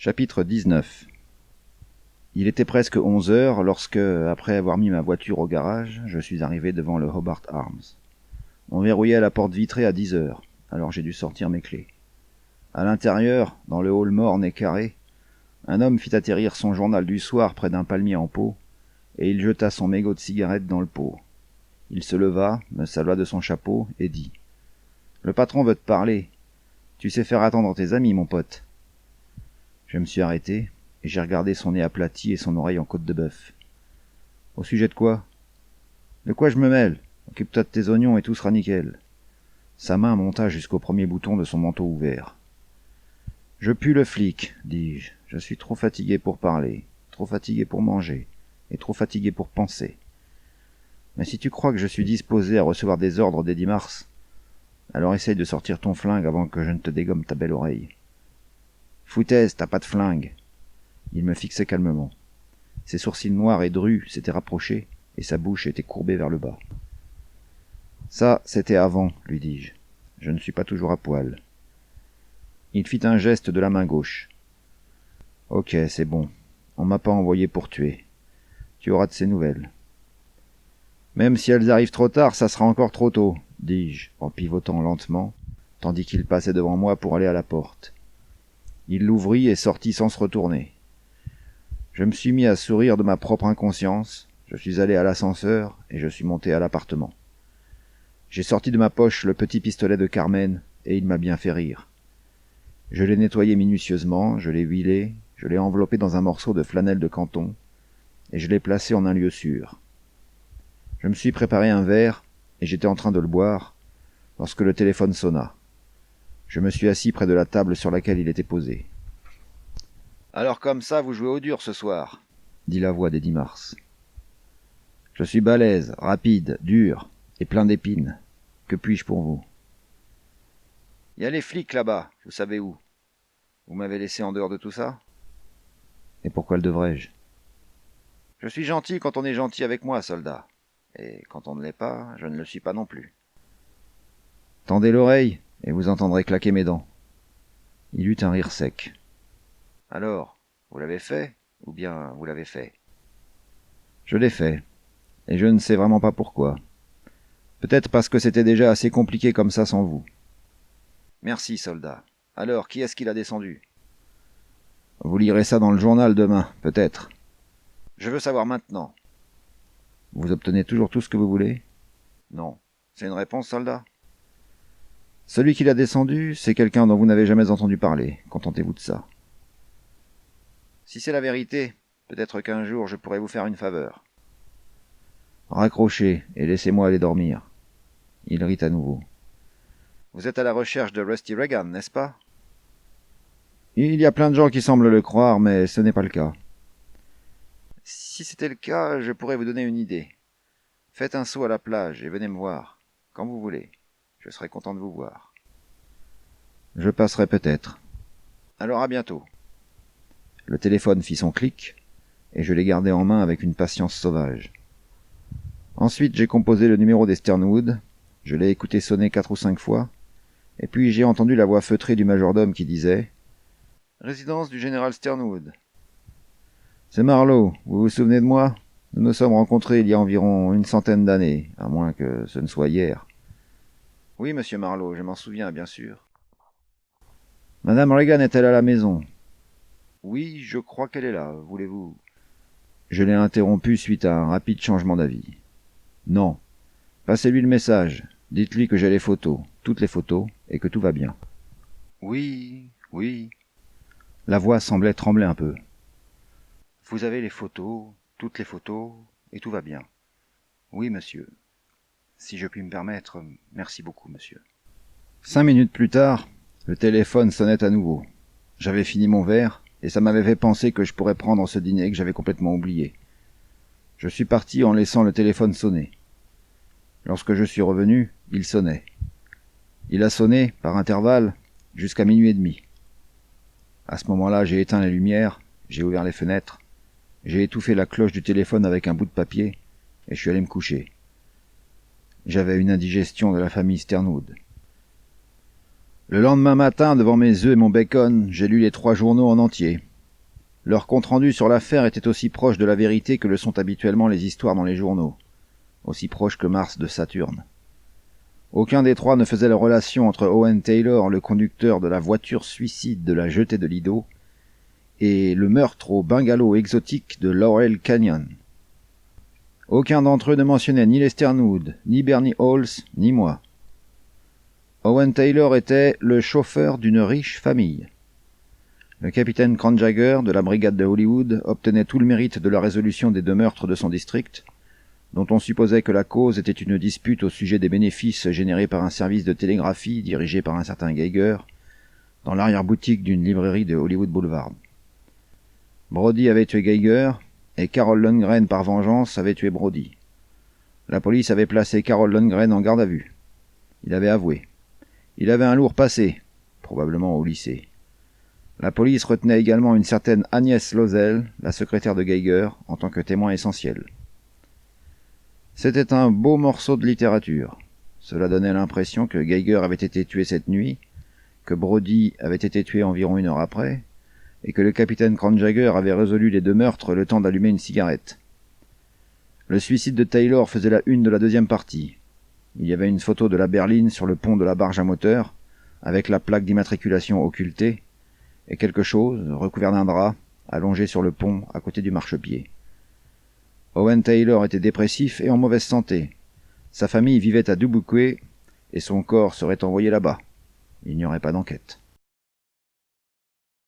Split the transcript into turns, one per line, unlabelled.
Chapitre 19. Il était presque 11 heures lorsque, après avoir mis ma voiture au garage, je suis arrivé devant le Hobart Arms. On verrouillait la porte vitrée à 10 heures, alors j'ai dû sortir mes clés. À l'intérieur, dans le hall morne et carré, un homme fit atterrir son journal du soir près d'un palmier en pot, et il jeta son mégot de cigarette dans le pot. Il se leva, me salua de son chapeau, et dit « Le patron veut te parler. Tu sais faire attendre tes amis, mon pote. » Je me suis arrêté, et j'ai regardé son nez aplati et son oreille en côte de bœuf. « Au sujet de quoi ?»« De quoi je me mêle? Occupe-toi de tes oignons et tout sera nickel. » Sa main monta jusqu'au premier bouton de son manteau ouvert. « Je pue le flic, dis-je. Je suis trop fatigué pour parler, trop fatigué pour manger, et trop fatigué pour penser. Mais si tu crois que je suis disposé à recevoir des ordres dès 10 mars, alors essaye de sortir ton flingue avant que je ne te dégomme ta belle oreille. » « Foutaise, t'as pas de flingue. » Il me fixait calmement. Ses sourcils noirs et drus s'étaient rapprochés, et sa bouche était courbée vers le bas. « Ça, c'était avant, lui dis-je. Je ne suis pas toujours à poil. » Il fit un geste de la main gauche. « Ok, c'est bon. On m'a pas envoyé pour tuer. Tu auras de ces nouvelles. »« Même si elles arrivent trop tard, ça sera encore trop tôt, » dis-je, en pivotant lentement, tandis qu'il passait devant moi pour aller à la porte. Il l'ouvrit et sortit sans se retourner. Je me suis mis à sourire de ma propre inconscience, je suis allé à l'ascenseur et je suis monté à l'appartement. J'ai sorti de ma poche le petit pistolet de Carmen et il m'a bien fait rire. Je l'ai nettoyé minutieusement, je l'ai huilé, je l'ai enveloppé dans un morceau de flanelle de canton et je l'ai placé en un lieu sûr. Je me suis préparé un verre et j'étais en train de le boire lorsque le téléphone sonna. Je me suis assis près de la table sur laquelle il était posé. « Alors comme ça, vous jouez au dur ce soir » dit la voix d'Eddie Mars. « Je suis balèze, rapide, dur et plein d'épines. Que puis-je pour vous ?»« Il y a les flics là-bas, vous savez où. Vous m'avez laissé en dehors de tout ça ?»« Et pourquoi le devrais-je ?»« Je suis gentil quand on est gentil avec moi, soldat. Et quand on ne l'est pas, je ne le suis pas non plus. »« Tendez l'oreille et vous entendrez claquer mes dents. » Il eut un rire sec. « Alors, vous l'avez fait, ou bien vous l'avez fait ?»« Je l'ai fait, et je ne sais vraiment pas pourquoi. Peut-être parce que c'était déjà assez compliqué comme ça sans vous. »« Merci, soldat. Alors, qui est-ce qui l'a descendu ?»« Vous lirez ça dans le journal demain, peut-être. »« Je veux savoir maintenant. »« Vous obtenez toujours tout ce que vous voulez ?»« Non. C'est une réponse, soldat ? » « Celui qui l'a descendu, c'est quelqu'un dont vous n'avez jamais entendu parler. Contentez-vous de ça. »« Si c'est la vérité, peut-être qu'un jour je pourrai vous faire une faveur. »« Raccrochez et laissez-moi aller dormir. » Il rit à nouveau. « Vous êtes à la recherche de Rusty Reagan, n'est-ce pas ? » Il y a plein de gens qui semblent le croire, mais ce n'est pas le cas. « Si c'était le cas, je pourrais vous donner une idée. Faites un saut à la plage et venez me voir, quand vous voulez. Je serai content de vous voir. »« Je passerai peut-être. Alors à bientôt. » Le téléphone fit son clic, et je l'ai gardé en main avec une patience sauvage. Ensuite, j'ai composé le numéro des Sternwood, je l'ai écouté sonner 4 ou 5 fois, et puis j'ai entendu la voix feutrée du majordome qui disait « Résidence du général Sternwood. »« C'est Marlowe, vous vous souvenez de moi ? Nous nous sommes rencontrés il y a environ une centaine d'années, à moins que ce ne soit hier. »« Oui, monsieur Marlowe, je m'en souviens, bien sûr. »« Madame Reagan est-elle à la maison ? » ?»« Oui, je crois qu'elle est là, voulez-vous ?» Je l'ai interrompu suite à un rapide changement d'avis. « Non. Passez-lui le message. Dites-lui que j'ai les photos, toutes les photos, et que tout va bien. »« Oui, oui. » La voix semblait trembler un peu. « Vous avez les photos, toutes les photos, et tout va bien. »« Oui, monsieur. Si je puis me permettre, merci beaucoup, monsieur. » 5 minutes plus tard, le téléphone sonnait à nouveau. J'avais fini mon verre, et ça m'avait fait penser que je pourrais prendre ce dîner que j'avais complètement oublié. Je suis parti en laissant le téléphone sonner. Lorsque je suis revenu, il sonnait. Il a sonné, par intervalles, jusqu'à 00h30. À ce moment-là, j'ai éteint les lumières, j'ai ouvert les fenêtres, j'ai étouffé la cloche du téléphone avec un bout de papier, et je suis allé me coucher. J'avais une indigestion de la famille Sternwood. Le lendemain matin, devant mes œufs et mon bacon, j'ai lu les 3 journaux en entier, Leur compte-rendu sur l'affaire était aussi proche de la vérité que le sont habituellement les histoires dans les journaux, aussi proche que Mars de Saturne. Aucun des trois ne faisait la relation entre Owen Taylor, le conducteur de la voiture suicide de la jetée de Lido, et le meurtre au bungalow exotique de Laurel Canyon. Aucun d'entre eux ne mentionnait ni Lester Snood, ni Bernie Halls, ni moi. Owen Taylor était le chauffeur d'une riche famille. Le capitaine Cronjagger de la brigade de Hollywood obtenait tout le mérite de la résolution des 2 meurtres de son district, dont on supposait que la cause était une dispute au sujet des bénéfices générés par un service de télégraphie dirigé par un certain Geiger, dans l'arrière-boutique d'une librairie de Hollywood Boulevard. Brody avait tué Geiger, et Carol Lundgren, par vengeance, avait tué Brody. La police avait placé Carol Lundgren en garde à vue. Il avait avoué. Il avait un lourd passé, probablement au lycée. La police retenait également une certaine Agnès Lozel, la secrétaire de Geiger, en tant que témoin essentiel. C'était un beau morceau de littérature. Cela donnait l'impression que Geiger avait été tué cette nuit, que Brody avait été tué environ 1 heure après, et que le capitaine Cronjagger avait résolu les 2 meurtres le temps d'allumer une cigarette. Le suicide de Taylor faisait la une de la 2e partie. Il y avait une photo de la berline sur le pont de la barge à moteur, avec la plaque d'immatriculation occultée, et quelque chose, recouvert d'un drap, allongé sur le pont à côté du marchepied. Owen Taylor était dépressif et en mauvaise santé. Sa famille vivait à Dubuque et son corps serait envoyé là-bas. Il n'y aurait pas d'enquête.